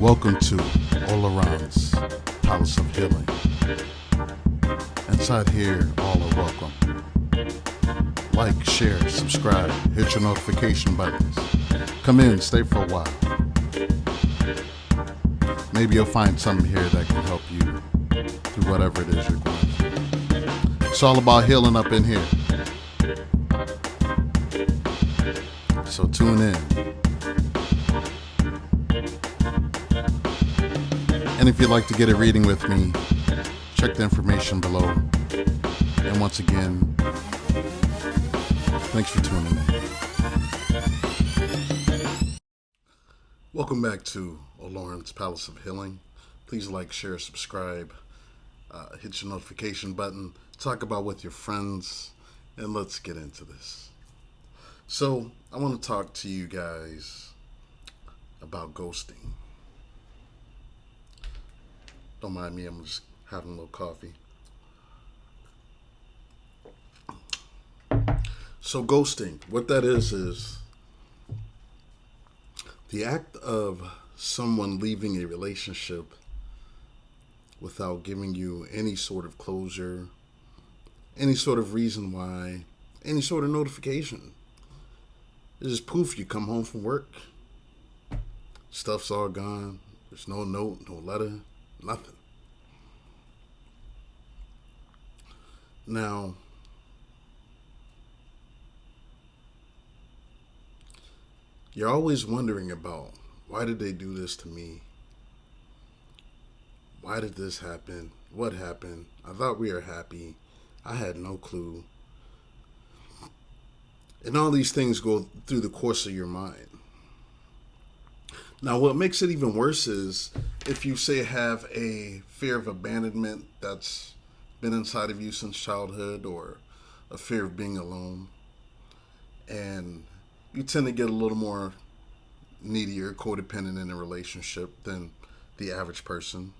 Welcome to All Around's Palace of Healing. Inside here, all are welcome. Like, share, subscribe, hit your notification buttons. Come in, stay for a while. Maybe you'll find something here that can help you through whatever it is you're going through. It's all about healing up in here. So tune in. And if you'd like to get a reading with me, check the information below. And once again, thanks for tuning in. Welcome back to Lauren's Palace of Healing. Please like, share, subscribe, hit your notification button, talk about with your friends, and let's get into this. So, I want to talk to you guys about ghosting. Don't mind me, I'm just having a little coffee. So ghosting, what that is the act of someone leaving a relationship without giving you any sort of closure, any sort of reason why, any sort of notification. It's just poof, you come home from work, stuff's all gone, there's no note, no letter, nothing. Now, you're always wondering about, why did they do this to me? Why did this happen? What happened? I thought we were happy. I had no clue. And all these things go through the course of your mind. Now, what makes it even worse is if you say have a fear of abandonment that's been inside of you since childhood, or a fear of being alone, and you tend to get a little more needy or codependent in a relationship than the average person.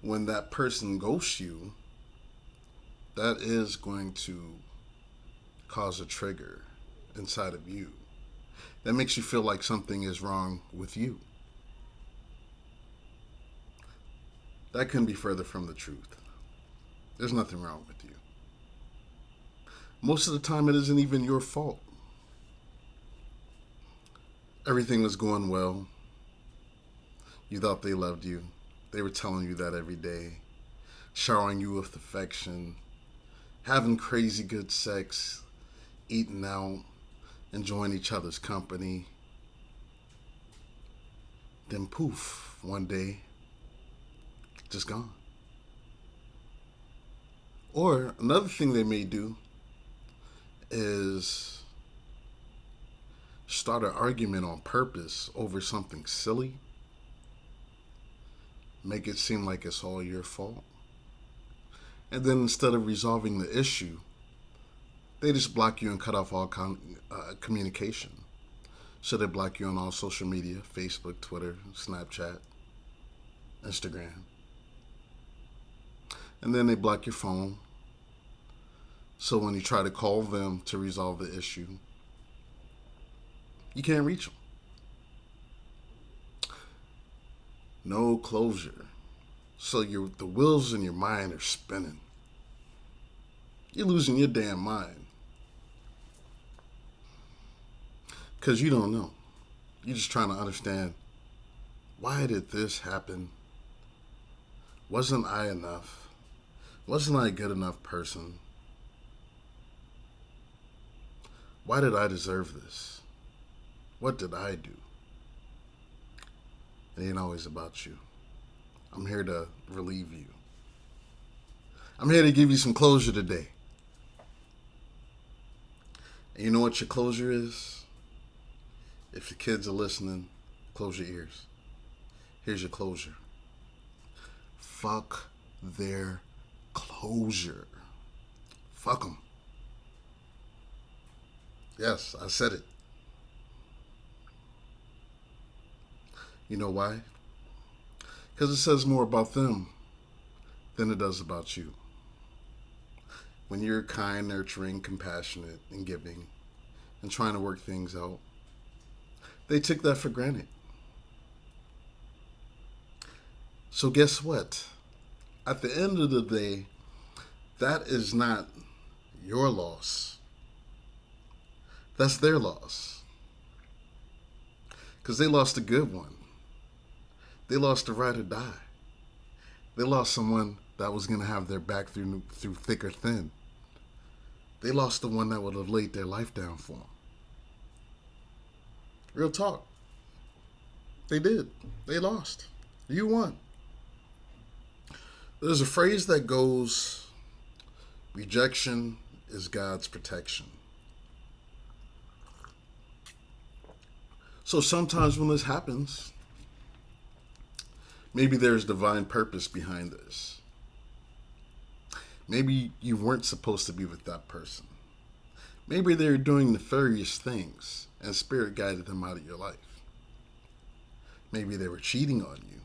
When that person ghosts you, that is going to cause a trigger inside of you that makes you feel like something is wrong with you. That couldn't be further from the truth. There's nothing wrong with you. Most of the time, it isn't even your fault. Everything was going well. You thought they loved you. They were telling you that every day, showering you with affection, having crazy good sex, eating out, enjoying each other's company. Then poof, one day, just gone. Or another thing they may do is start an argument on purpose over something silly, make it seem like it's all your fault, and then instead of resolving the issue, they just block you and cut off all communication. So they block you on all social media, Facebook, Twitter, Snapchat, Instagram. And then they block your phone. So when you try to call them to resolve the issue, you can't reach them. No closure. So the wheels in your mind are spinning. You're losing your damn mind. Because you don't know. You're just trying to understand, why did this happen? Wasn't I enough? Wasn't I a good enough person? Why did I deserve this? What did I do? It ain't always about you. I'm here to relieve you. I'm here to give you some closure today. And you know what your closure is? If the kids are listening, close your ears. Here's your closure. Fuck their closure. Fuck them. Yes, I said it. You know why? Because it says more about them than it does about you. When you're kind, nurturing, compassionate, and giving, and trying to work things out, they take that for granted. So guess what? At the end of the day, that is not your loss. That's their loss. Because they lost a good one. They lost a ride or die. They lost someone that was going to have their back through thick or thin. They lost the one that would have laid their life down for them. Real talk. They did. They lost. You won. There's a phrase that goes, rejection is God's protection. So sometimes when this happens, maybe there's divine purpose behind this. Maybe you weren't supposed to be with that person. Maybe they were doing nefarious things and spirit guided them out of your life. Maybe they were cheating on you.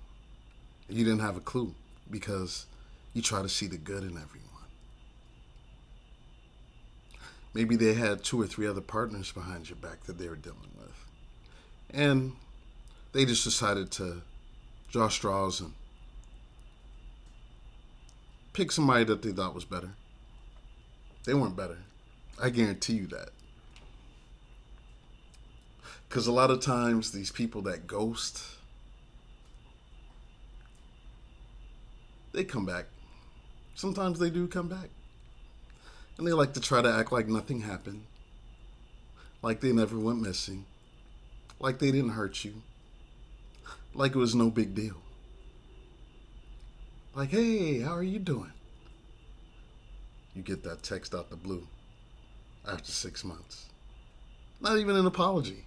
You didn't have a clue because you try to see the good in everyone. Maybe they had 2 or 3 other partners behind your back that they were dealing with. And they just decided to draw straws and pick somebody that they thought was better. They weren't better. I guarantee you that. Because a lot of times these people that ghost, they come back. Sometimes they do come back. And they like to try to act like nothing happened. Like they never went missing. Like they didn't hurt you. Like it was no big deal. Like, hey, how are you doing? You get that text out the blue after 6 months. Not even an apology.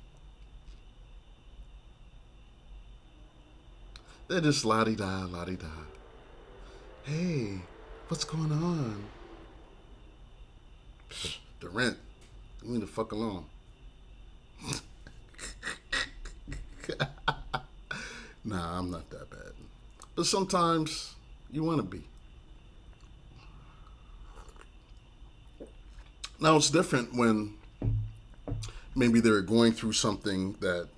They're just la-di-da, la-di-da. Hey, what's going on? The rent. Leave me the fuck alone. Nah, I'm not that bad. But sometimes you want to be. Now it's different when maybe they're going through something that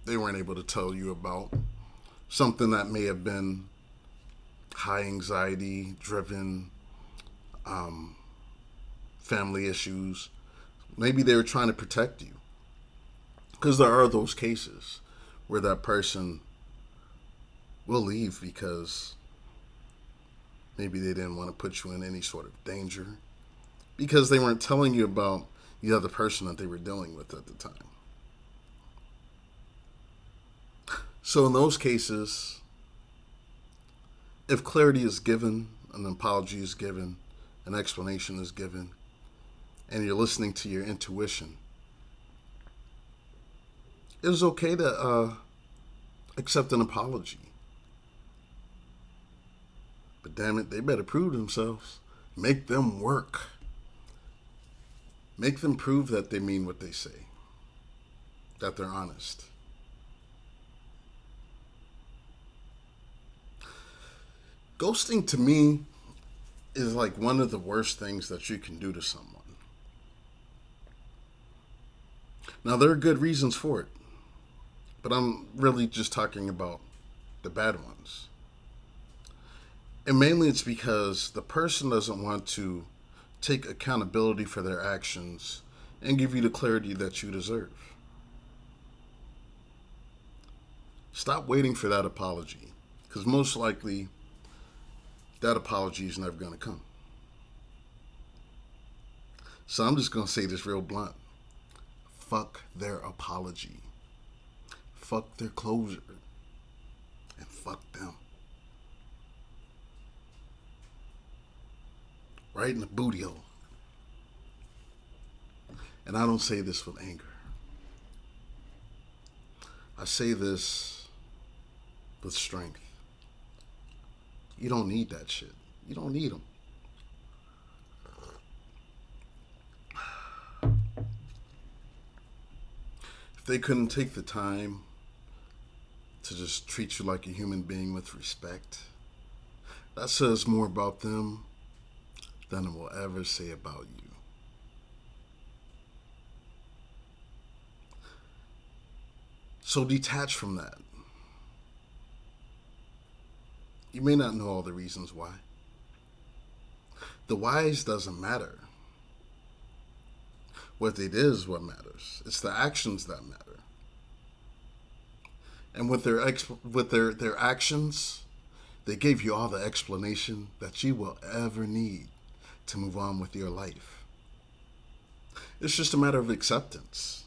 they weren't able to tell you about. Something that may have been high anxiety driven, family issues. Maybe they were trying to protect you. Because there are those cases where that person will leave because maybe they didn't want to put you in any sort of danger. Because they weren't telling you about the other person that they were dealing with at the time. So in those cases, if clarity is given, an apology is given, an explanation is given, and you're listening to your intuition, it is okay to accept an apology. But damn it, they better prove themselves. Make them work. Make them prove that they mean what they say. That they're honest. Ghosting to me is like one of the worst things that you can do to someone. Now, there are good reasons for it, but I'm really just talking about the bad ones. And mainly it's because the person doesn't want to take accountability for their actions and give you the clarity that you deserve. Stop waiting for that apology, because most likely that apology is never going to come. So I'm just going to say this real blunt. Fuck their apology. Fuck their closure. And fuck them. Right in the booty hole. And I don't say this with anger. I say this with strength. You don't need that shit. You don't need them. If they couldn't take the time to just treat you like a human being with respect, that says more about them than it will ever say about you. So detach from that. You may not know all the reasons why. The whys doesn't matter. What they did is what matters. It's the actions that matter. And with their actions, they gave you all the explanation that you will ever need to move on with your life. It's just a matter of acceptance.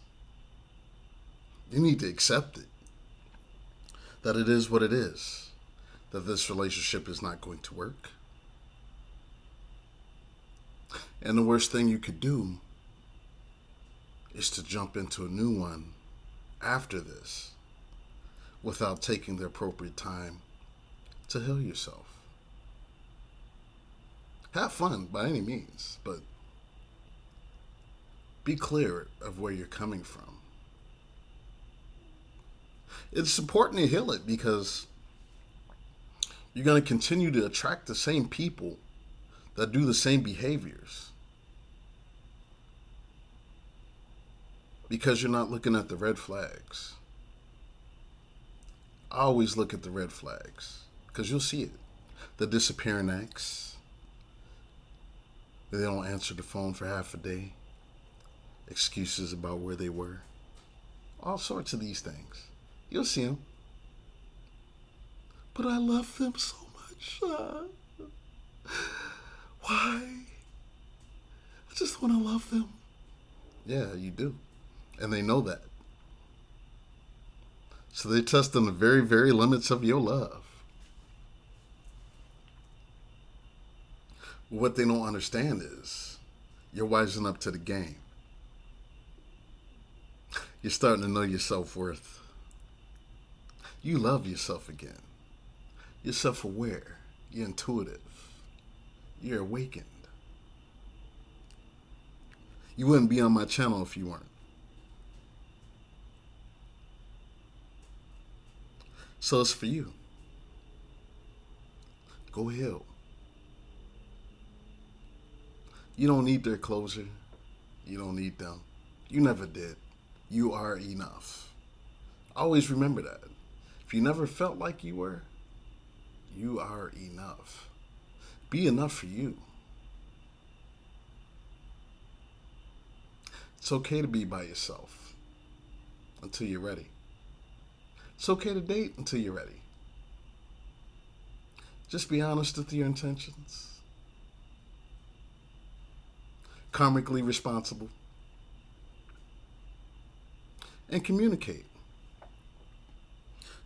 You need to accept it. That it is what it is. That this relationship is not going to work. And the worst thing you could do is to jump into a new one after this without taking the appropriate time to heal yourself. Have fun by any means, but be clear of where you're coming from. It's important to heal it because you're going to continue to attract the same people that do the same behaviors. Because you're not looking at the red flags. I always look at the red flags because you'll see it. The disappearing ex. They don't answer the phone for half a day. Excuses about where they were. All sorts of these things. You'll see them. But I love them so much. Why? I just want to love them. Yeah, you do. And they know that. So they test on the very, very limits of your love. What they don't understand is you're wising up to the game. You're starting to know your self-worth. You love yourself again. You're self-aware. You're intuitive. You're awakened. You wouldn't be on my channel if you weren't. So it's for you. Go heal. You don't need their closure. You don't need them. You never did. You are enough. Always remember that. If you never felt like you were, you are enough. Be enough for you. It's okay to be by yourself until you're ready. It's okay to date until you're ready. Just be honest with your intentions. Karmically responsible. And communicate.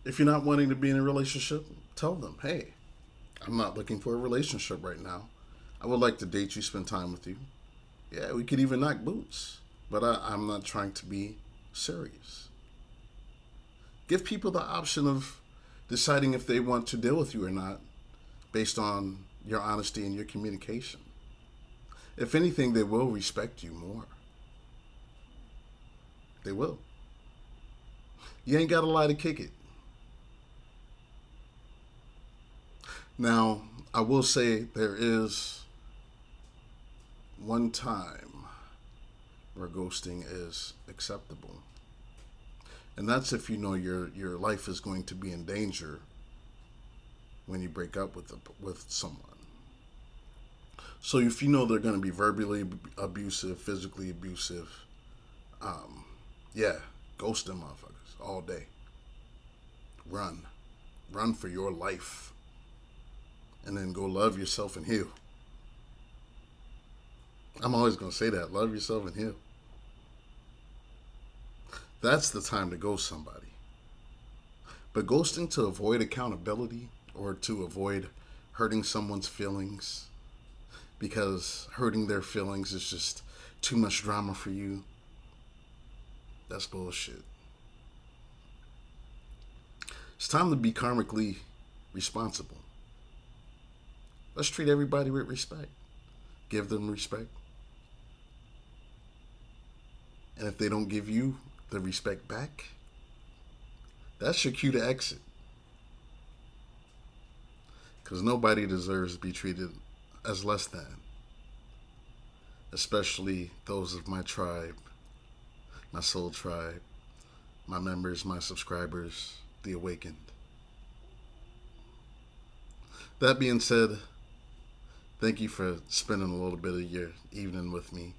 If you're not wanting to be in a relationship, tell them, hey, I'm not looking for a relationship right now. I would like to date you, spend time with you. Yeah, we could even knock boots. But I'm not trying to be serious. Give people the option of deciding if they want to deal with you or not based on your honesty and your communication. If anything, they will respect you more. They will. You ain't got to lie to kick it. Now, I will say there is one time where ghosting is acceptable. And that's if you know your life is going to be in danger when you break up with someone. So if you know they're going to be verbally abusive, physically abusive, ghost them motherfuckers all day. Run. Run for your life. And then go love yourself and heal. I'm always going to say that. Love yourself and heal. That's the time to ghost somebody. But ghosting to avoid accountability or to avoid hurting someone's feelings because hurting their feelings is just too much drama for you, that's bullshit. It's time to be karmically responsible. Let's treat everybody with respect. Give them respect. And if they don't give you the respect back, that's your cue to exit. Because nobody deserves to be treated as less than. Especially those of my tribe, my soul tribe, my members, my subscribers, the awakened. That being said, thank you for spending a little bit of your evening with me.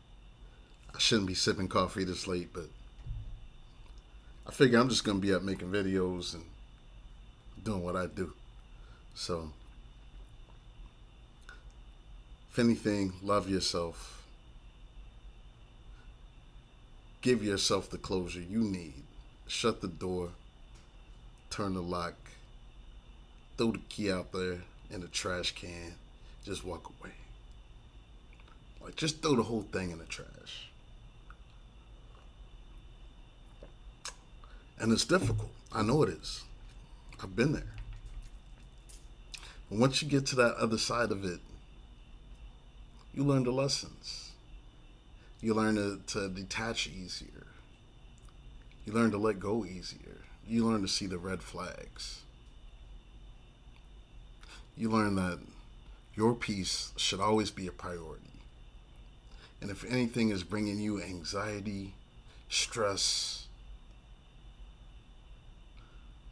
I shouldn't be sipping coffee this late, but I figure I'm just gonna be up making videos and doing what I do. So, if anything, love yourself. Give yourself the closure you need. Shut the door, turn the lock, throw the key out there in the trash can, just walk away. Like, just throw the whole thing in the trash. And it's difficult. I know it is. I've been there. And once you get to that other side of it, you learn the lessons. You learn to detach easier. You learn to let go easier. You learn to see the red flags. You learn that your peace should always be a priority. And if anything is bringing you anxiety, stress,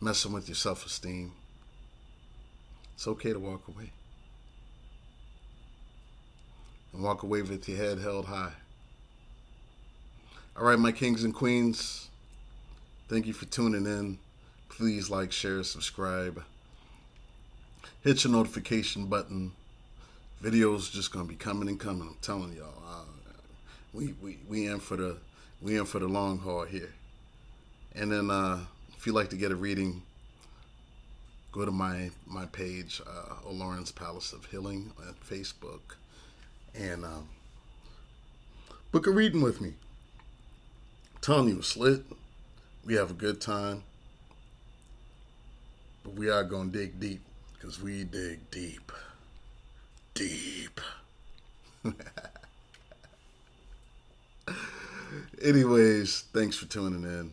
messing with your self-esteem, it's okay to walk away. And walk away with your head held high. All right, my kings and queens, thank you for tuning in. Please like, share, subscribe. Hit your notification button. Videos just gonna be coming and coming. I'm telling y'all, we in for the long haul here. And then if you'd like to get a reading, go to my page, Lauren's Palace of Healing on Facebook, and book a reading with me. I'm telling you, it's lit. We have a good time, but we are gonna dig deep, because we dig deep. Deep. Anyways, thanks for tuning in.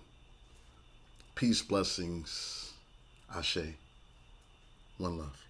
Peace, blessings, Ashe. One love.